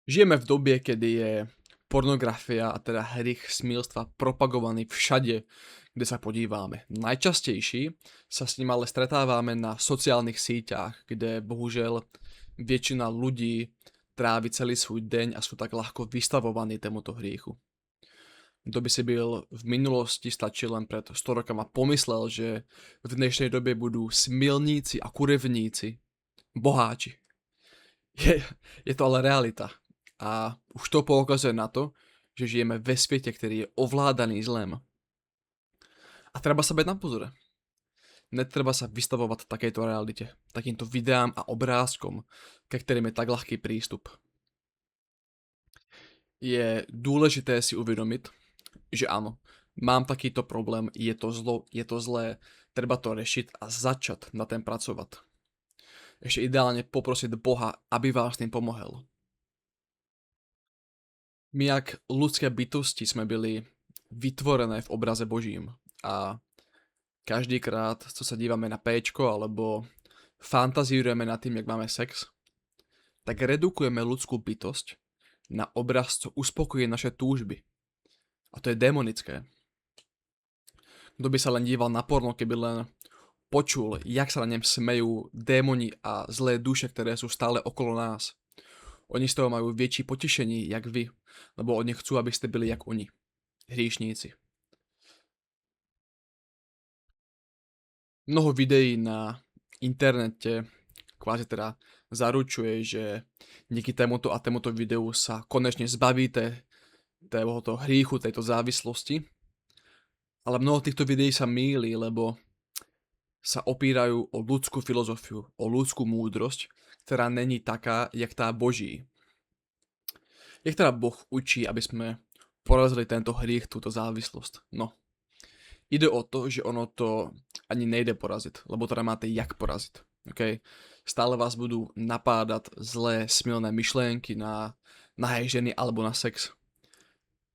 Žijeme v dobie, kedy je pornografia a teda hrych smilstva propagovaný všade, kde sa podívame. Najčastejší sa s ním ale stretávame na sociálnych síťach, kde bohužiaľ väčšina ľudí trávi celý svoj deň a sú tak ľahko vystavovaní tomuto hriechu. Kto by si byl v minulosti stačil len pred 100 rokama pomyslel, že v dnešnej dobe budú smilníci a kurevníci boháči. Je, je to ale realita. A už to poukazuje na to, že žijeme ve svete, ktorý je ovládaný zlem. A treba sa byť na pozore. Netreba sa vystavovať takejto realite, takýmto videám a obrázkom, ke ktorým je tak ľahký prístup. Je dôležité si uvedomiť, že áno, mám takýto problém, je to zlo, je to zlé, treba to rešiť a začať na tém pracovať. Ešte ideálne poprosiť Boha, aby vám s tým pomohol. My jak ľudské bytosti sme byli vytvorené v obraze Božím a každýkrát, co sa dívame na péčko alebo fantazírujeme nad tým, jak máme sex, tak redukujeme ľudskú bytosť na obraz, co uspokojí naše túžby. A to je démonické. Kto by sa len díval na porno, keby len počul, jak sa na ňem smejú démoni a zlé duše, ktoré sú stále okolo nás. Oni z toho majú väčší potešení, jak vy, lebo oni chcú, aby ste byli jak oni. Hriešníci. Mnoho videí na internete kvázi teda zaručuje, že díky tomuto a tomuto videu sa konečne zbavíte tohoto hríchu, tejto závislosti. Ale mnoho týchto videí sa mýli, lebo sa opírajú o ľudskú filozofiu, o ľudskú múdrosť, ktorá není taká, jak tá Boží. Jak teda Boh učí, aby sme porazili tento hriech, túto závislosť? No, ide o to, že ono to ani nejde poraziť, lebo to nemáte jak poraziť. Okay? Stále vás budú napádať zlé, smilné myšlienky na nahé ženy alebo na sex.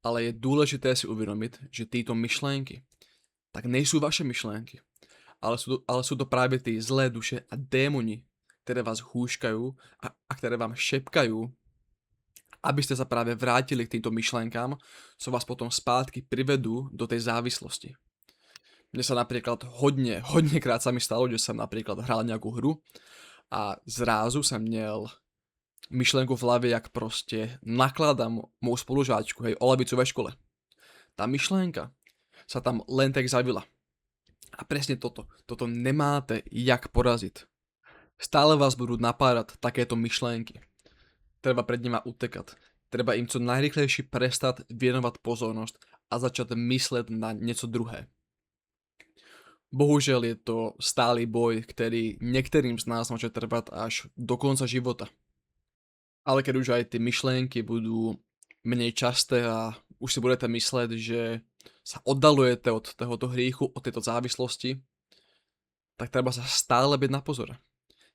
Ale je dôležité si uvedomiť, že títo myšlienky tak nejsú vaše myšlienky, ale sú to práve tí zlé duše a démoni, ktoré vás húškajú a ktoré vám šepkajú, aby ste sa práve vrátili k týmto myšlienkám, co vás potom spátky privedú do tej závislosti. Mne sa napríklad hodnekrát sa mi stalo, že som napríklad hral nejakú hru a zrazu som měl myšlenku v hlave, jak proste nakladám moju spolužáčku, hej, o lavicu ve škole. Tá myšlenka sa tam len tak zavila. A presne toto nemáte jak poraziť. Stále vás budú napádať takéto myšlenky. Treba pred nima utekať. Treba im co najrychlejšie prestať venovať pozornosť a začať mysleť na niečo druhé. Bohužiaľ je to stály boj, ktorý niektorým z nás môže trvať až do konca života. Ale keď už aj tie myšlienky budú menej časté a už si budete mysleť, že sa oddalujete od tohoto hriechu, od tejto závislosti, tak treba sa stále byť na pozore.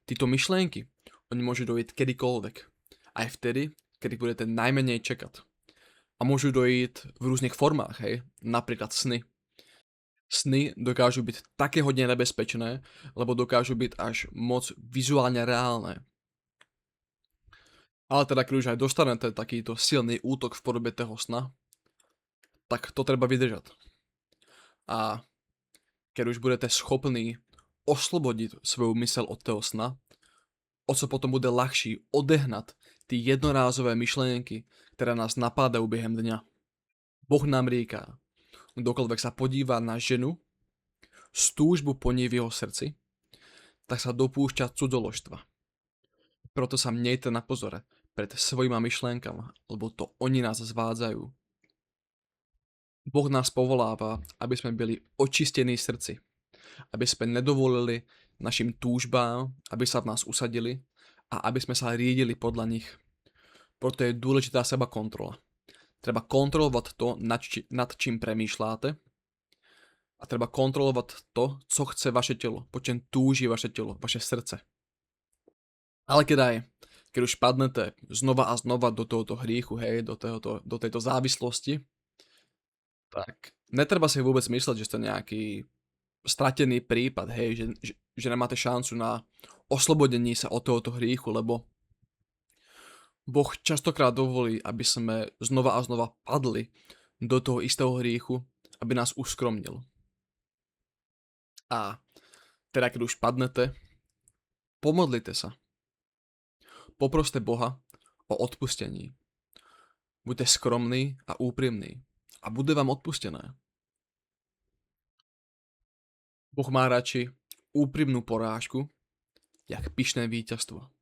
Títo myšlienky, oni môžu dojít kedykoľvek. Aj vtedy, kedy budete najmenej čekať. A môžu dojít v rôznych formách, hej, napríklad sny. Sny dokážu byť také hodne nebezpečné, lebo dokážu byť až moc vizuálne reálne. Ale teda, keď už aj dostanete takýto silný útok v podobe toho sna, tak to treba vydržať. A keď už budete schopní oslobodiť svoju mysel od toho sna, o co potom bude ľahší odehnať tie jednorázové myšlienky, ktoré nás napádajú během dňa. Boh nám říká, kdokoľvek sa podíva na ženu z túžbu po nej v jeho srdci, tak sa dopúšťa cudzoložstva. Proto sa mějte na pozore pred svojima myšlienkama, lebo to oni nás zvádzajú. Boh nás povoláva, aby sme byli očistení v srdci, aby sme nedovolili našim túžbám, aby sa v nás usadili a aby sme sa riedili podľa nich. Proto je dôležitá seba kontrola. Treba kontrolovať to, nad čím premýšľate, a treba kontrolovať to, co chce vaše telo, po čem túži vaše telo, vaše srdce. Ale keď už padnete znova a znova do tohoto hriechu, hej, do tejto závislosti, tak netreba si vôbec mysleť, že ste nejaký stratený prípad, hej, že nemáte šancu na oslobodení sa od tohoto hriechu, lebo Boh častokrát dovolí, aby sme znova a znova padli do toho istého hriechu, aby nás uskromnil. A teda keď už padnete, pomodlite sa. Poproste Boha o odpustení. Buďte skromní a úprimní a bude vám odpustené. Boh má radši úprimnú porážku, jak pyšné víťazstvo.